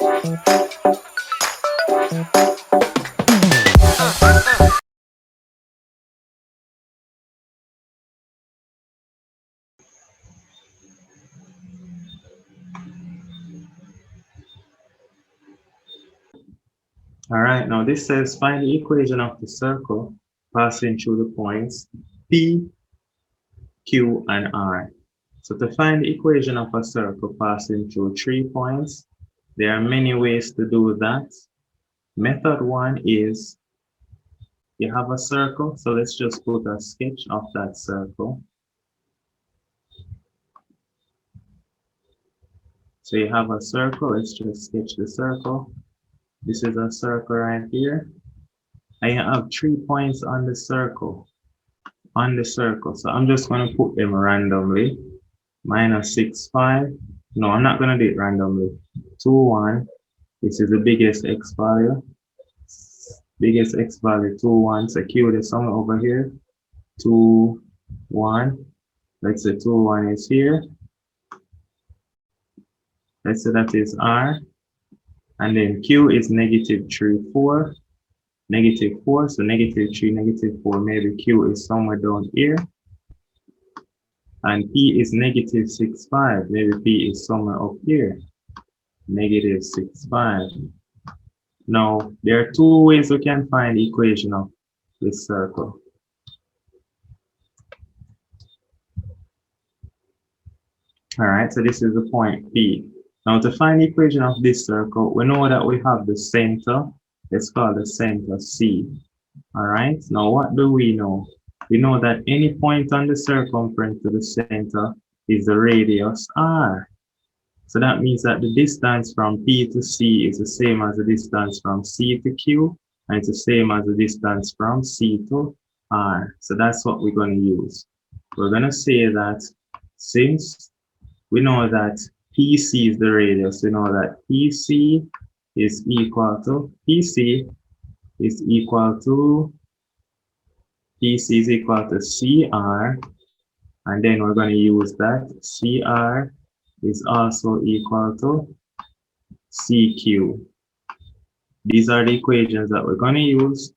All right, now this says find the equation of the circle passing through the points P, Q, and R. So to find the equation of a circle passing through 3 points, there are many ways to do that. Method one is you have a circle, so let's just put a sketch of that circle. So you have a circle, let's just sketch the circle. This is a circle right here. I have 3 points on the circle. So I'm just going to put them randomly. Minus 6, 5. No, I'm not going to do it randomly. 2, 1. This is the biggest x value. Biggest x value, 2, 1. So Q is somewhere over here. 2, 1. Let's say 2, 1 is here. Let's say that is R. And then Q is negative 3, 4. Negative 4. So negative 3, negative 4. Maybe Q is somewhere down here. And P is negative 6, 5. Maybe P is somewhere up here. Negative 6, 5. Now, there are 2 ways we can find the equation of this circle. All right, so this is the point P. Now, to find the equation of this circle, we know that we have the center. Let's call the center C. All right, now what do we know? We know that any point on the circumference to the center is the radius R. So that means that the distance from P to C is the same as the distance from C to Q, and it's the same as the distance from C to R. So that's what we're going to use. We're going to say that since we know that PC is the radius, we know that PC is equal to CR, and then we're going to use that CR is also equal to CQ. These are the equations that we're going to use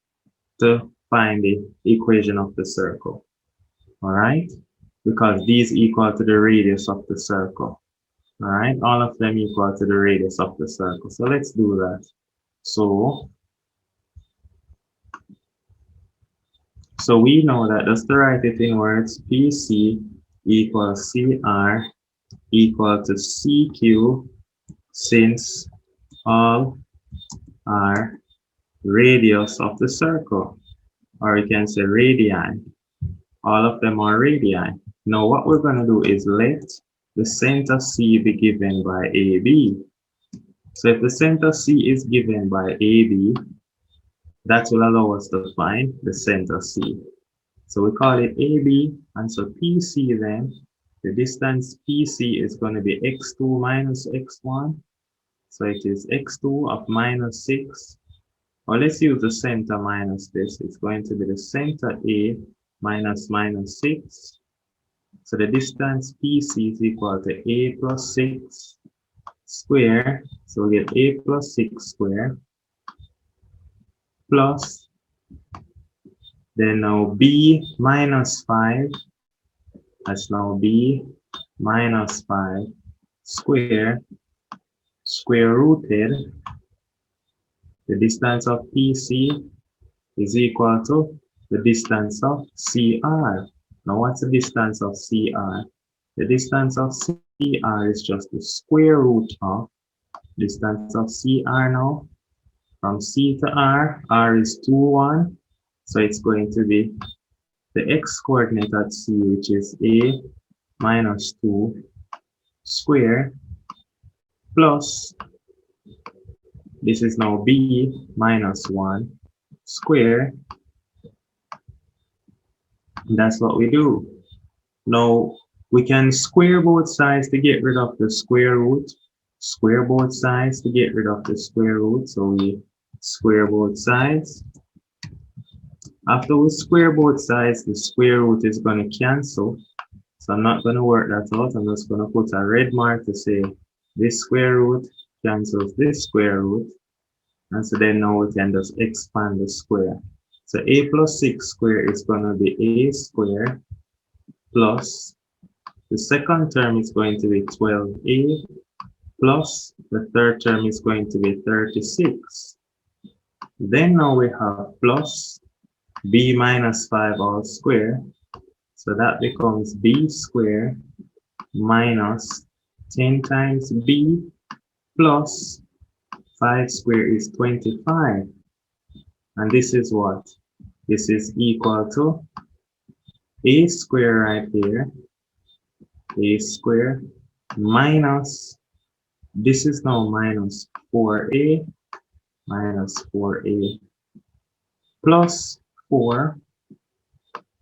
to find the equation of the circle. All right, because these equal to the radius of the circle. All right, all of them equal to the radius of the circle. So let's do that. So we know that just to write it in words, PC equals CR equal to CQ, since all are radius of the circle, or you can say radii. All of them are radii. Now what we're going to do is let the center C be given by AB. So if the center C is given by AB, that will allow us to find the center C. So we call it AB, and so PC then, the distance PC is going to be x2 minus x1. So it is x2 of minus 6. Or let's use the center minus this. It's going to be the center A minus 6. So the distance PC is equal to A plus 6 square. So we get A plus 6 square plus, then now B minus 5. That's now B minus 5 square rooted. The distance of PC is equal to the distance of CR. Now what's the distance of CR? The distance of CR is just the square root of distance of CR now. From C to R is 2, 1. So it's going to be the x coordinate at C, which is A minus 2 square plus, this is now B minus 1 square. That's what we do. Now we can square both sides to get rid of the square root. Square both sides to get rid of the square root. So we square both sides. After we square both sides, the square root is going to cancel. So I'm not going to work that out. I'm just going to put a red mark to say this square root cancels this square root. And so then now we can just expand the square. So a plus 6 square is going to be a square plus the second term is going to be 12a plus the third term is going to be 36. Then now we have plus b minus 5 all square. So that becomes b square minus 10 times b plus 5 square is 25. And this is what? This is equal to a square right here. A square minus, this is now minus 4a minus 4a plus 4.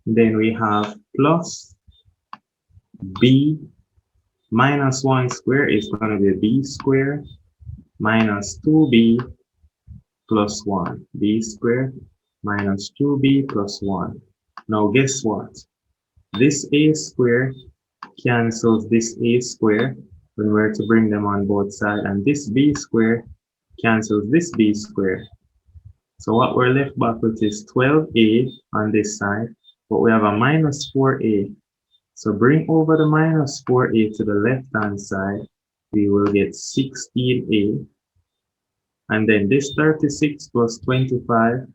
Then we have plus b minus 1 square is going to be b square minus 2b plus 1. B square minus 2b plus 1. Now guess what? This a square cancels this a square when we're to bring them on both sides, and this b square cancels this b square. So what we're left back with is 12a on this side, but we have a minus 4a. So bring over the minus 4a to the left-hand side, we will get 16a. And then this 36 plus 25,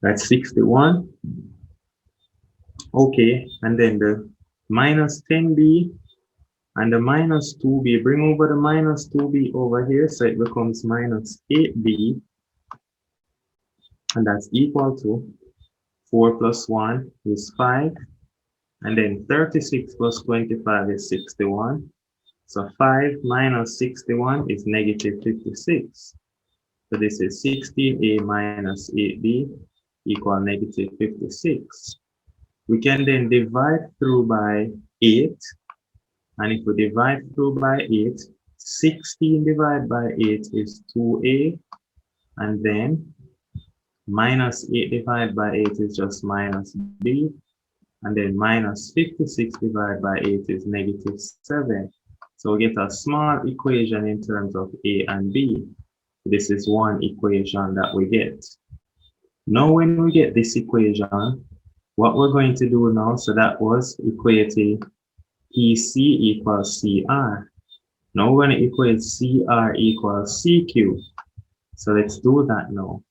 that's 61. Okay, and then the minus 10b and the minus 2b, bring over the minus 2b over here, so it becomes minus 8b. And that's equal to 4 plus 1 is 5. And then 36 plus 25 is 61. So 5 minus 61 is negative 56. So this is 16a minus 8b equal negative 56. We can then divide through by 8. And if we divide through by 8, 16 divided by 8 is 2a. And then minus 8 divided by 8 is just minus b. And then minus 56 divided by 8 is negative 7. So we get a small equation in terms of a and b. This is one equation that we get. Now when we get this equation, what we're going to do now, so that was equating PC equals CR. Now we're going to equate CR equals CQ. So let's do that now.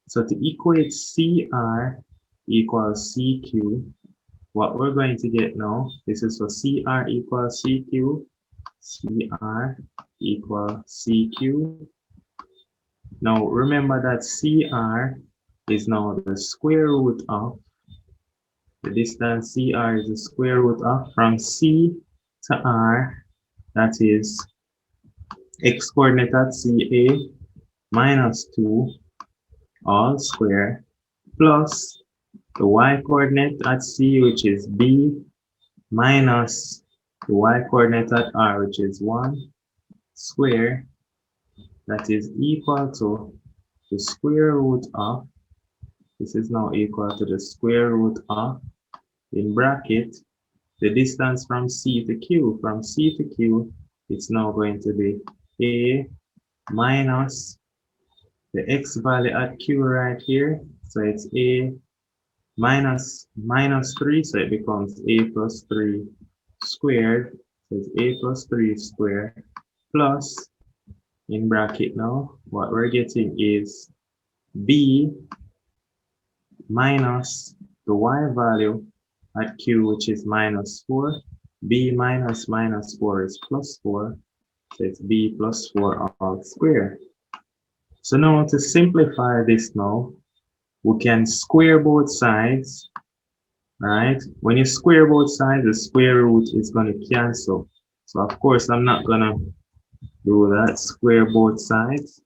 So to equate CR equals CQ, what we're going to get now, this is for CR equals CQ, CR equals CQ. Now remember that CR is now the square root of, the distance CR is the square root of from C to R, that is x coordinate at CA minus 2 all square plus the y coordinate at C, which is B, minus the y coordinate at R, which is 1 square, that is equal to the square root of, this is now equal to the square root of, in bracket, the distance from C to Q. From C to Q, it's now going to be A minus the x value at Q right here. So it's A minus 3, so it becomes A plus 3 squared. So it's A plus 3 squared plus, in bracket now, what we're getting is B minus the y value at Q, which is minus 4. B minus minus 4 is plus 4. So it's B plus 4 all square. So now to simplify this now, we can square both sides, right? When you square both sides, the square root is going to cancel. So of course, I'm not going to do that, square both sides.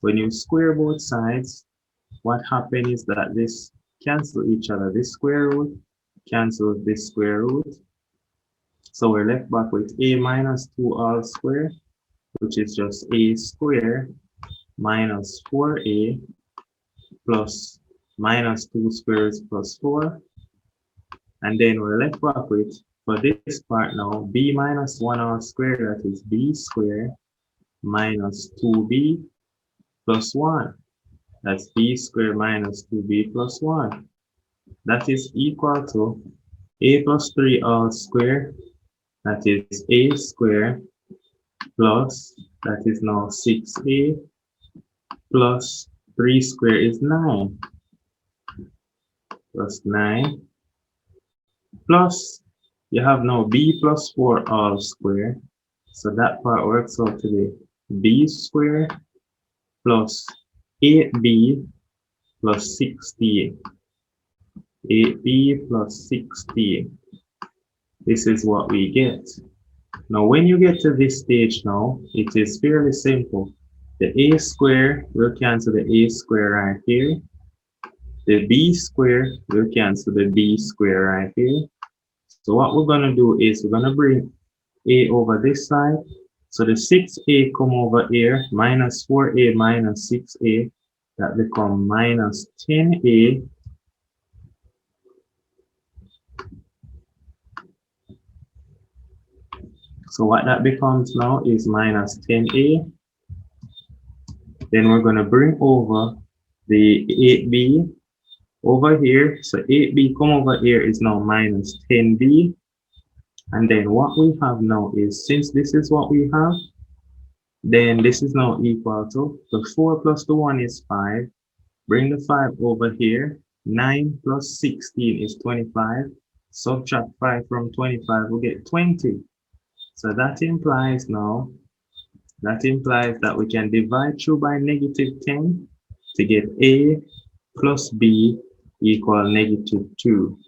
When you square both sides, what happens is that this cancel each other. This square root cancels this square root. So we're left back with A minus 2 all square, which is just A square minus 4A plus minus 2 squares plus 4. And then we're left back with, for this part now, B minus 1 all square, that is B square minus 2b plus 1. That's b squared minus 2b plus 1. That is equal to a plus 3 all square. That is a square plus, that is now 6a plus 3 square is 9. Plus 9 plus, you have now b plus 4 all square. So that part works out to be b squared plus 8b plus 16. 8b plus 16. This is what we get. Now, when you get to this stage now, it is fairly simple. The a square will cancel the a square right here. The b square will cancel the b square right here. So what we're going to do is we're going to bring a over this side. So the 6a come over here, minus 4a minus 6a. That become minus 10a So what that becomes now is minus 10a. Then we're going to bring over the 8b over here. So 8b come over here is now minus 10b. And then what we have now is, since this is what we have, then this is now equal to the 4 plus the 1 is 5. Bring the 5 over here. 9 plus 16 is 25. Subtract 5 from 25, we'll get 20. So that implies now, that we can divide through by negative 10 to get a plus b equal negative 2.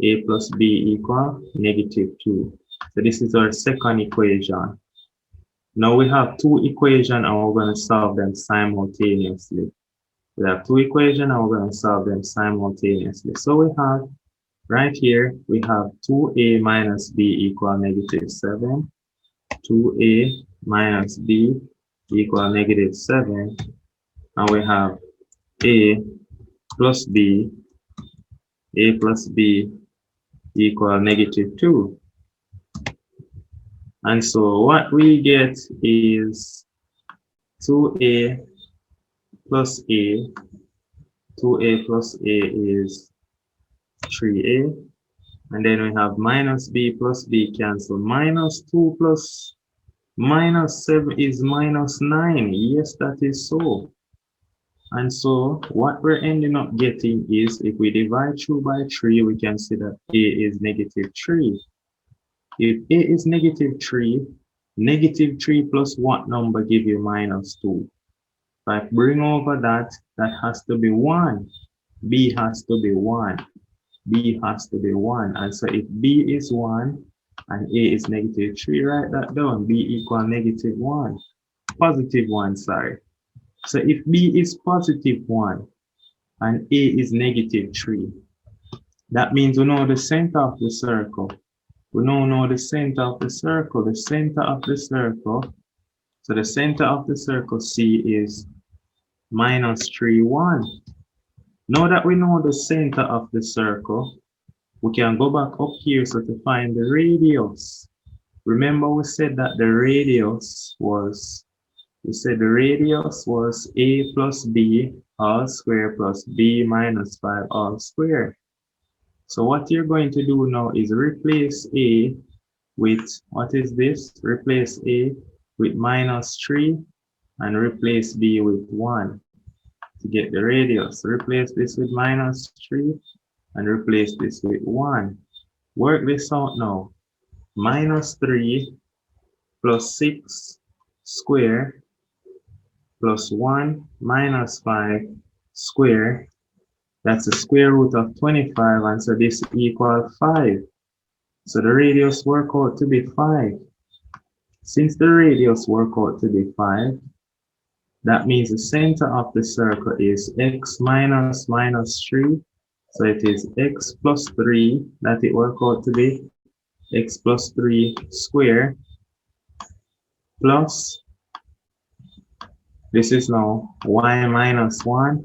A plus b equal negative 2. So this is our second equation. Now we have two equations and we're going to solve them simultaneously. We have two equations and we're going to solve them simultaneously. So we have right here, we have 2a minus b equal negative 7. 2a minus b equal negative 7. And we have a plus b equal negative 2. And so what we get is 2a plus a. 2a plus a is 3a. And then we have minus b plus b cancel. Minus 2 plus minus 7 is minus 9. Yes, that is so. And so what we're ending up getting is, if we divide through by 3, we can see that a is negative 3. If a is negative 3, negative 3 plus what number give you minus 2? If I bring over that, that has to be 1. B has to be 1. B has to be 1. And so if b is 1 and a is negative 3, write that down. B equal negative 1. Positive 1, sorry. So if b is positive 1 and a is negative 3, that means we know the center of the circle. We now know the center of the circle. The center of the circle. So the center of the circle C is minus 3, 1. Now that we know the center of the circle, we can go back up here so to find the radius. Remember we said that the radius was, a plus b all square plus b minus 5 all square. So what you're going to do now is replace a with, what is this? Replace a with minus 3 and replace b with 1 to get the radius. Replace this with minus 3 and replace this with 1. Work this out now. Minus 3 plus 6 square plus 1 minus 5 square. That's the square root of 25, and so this equals 5. So the radius work out to be 5. Since the radius work out to be 5, that means the center of the circle is x minus minus 3. So it is x plus 3 that it work out to be. X plus 3 square plus, this is now y minus 1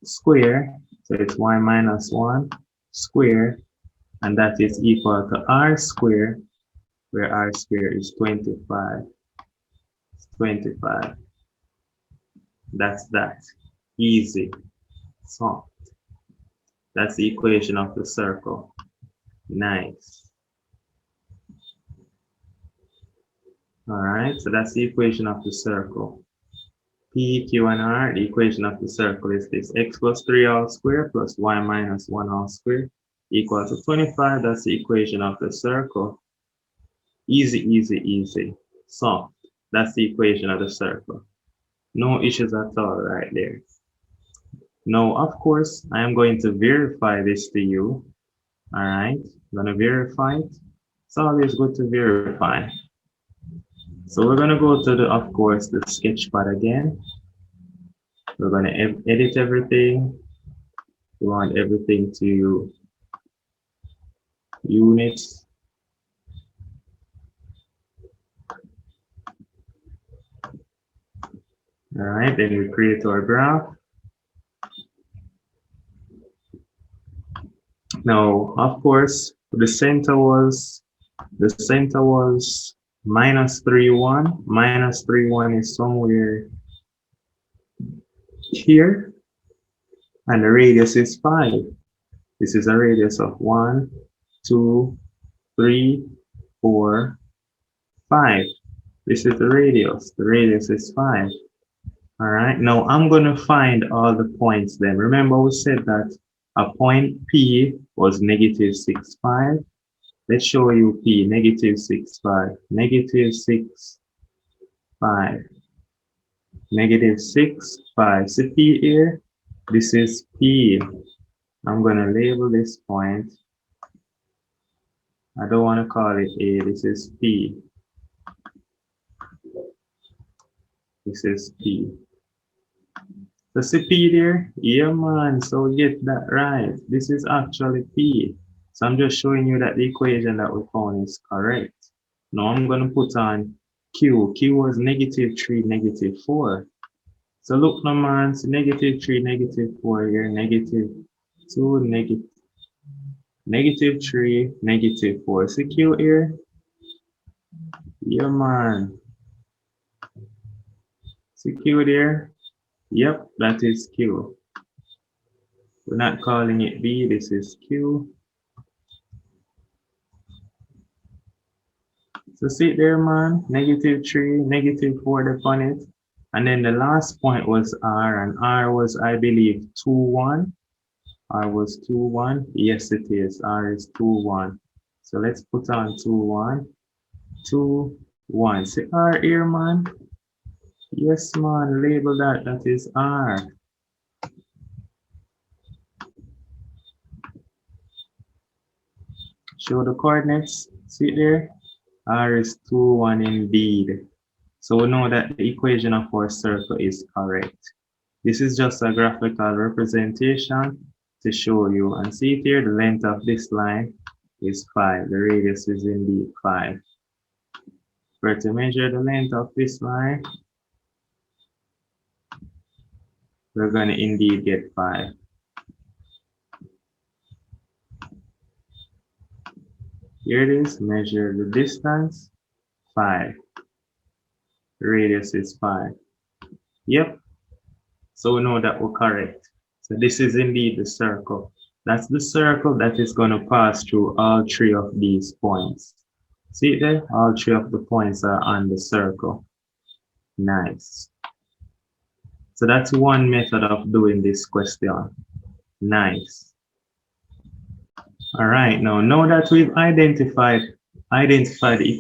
square. So it's y minus 1 square, and that is equal to r square, where r square is 25. 25. That's that. Easy. So that's the equation of the circle. Nice. All right, so that's the equation of the circle. P, Q, and R, the equation of the circle is this: x plus 3 all squared plus y minus 1 all squared equal to 25. That's the equation of the circle. Easy, easy, easy. So that's the equation of the circle. No issues at all right there. Now, of course, I am going to verify this to you. All right, I'm going to verify it. It's always good to verify. So we're going to go to the, of course, the sketchpad again. We're going to edit everything. We want everything to units. All right, then we create our graph. Now, of course, the center was minus 3, 1. Minus 3, 1 is somewhere here, and the radius is 5. This is a radius of 1, 2, 3, 4, 5. This is the radius. The radius is 5. All right, now I'm going to find all the points then. Remember, we said that a point P was negative 6, 5. Let's show you P, negative 6, 5. Negative 6, 5. Negative 6, 5. See P here? This is P. I'm going to label this point. I don't want to call it A. This is P. This is P. So see P there? Yeah, man. So get that right. This is actually P. So I'm just showing you that the equation that we found is correct. Now I'm going to put on Q. Q was negative 3, negative 4. So look now, man. So negative 3, negative 4 here. Negative 2, negative 3, negative 4. See Q here? Yeah, man. See Q there? Yep, that is Q. We're not calling it B, this is Q. So see it there, man, negative 3, negative 4 upon it. And then the last point was R, and R was, I believe, 2, 1. R was 2, 1. Yes, it is. R is 2, 1. So let's put on 2, 1. 2, 1. See R here, man? Yes, man, label that. That is R. Show the coordinates. See it there? R is 2, 1 indeed. So we know that the equation of our circle is correct. This is just a graphical representation to show you. And see it here, the length of this line is 5. The radius is indeed 5. For to measure the length of this line, we're going to indeed get 5. Here it is, measure the distance, 5. The radius is 5. Yep. So we know that we're correct. So this is indeed the circle. That's the circle that is going to pass through all 3 of these points. See it there? All 3 of the points are on the circle. Nice. So that's one method of doing this question. Nice. All right, now that we've identified the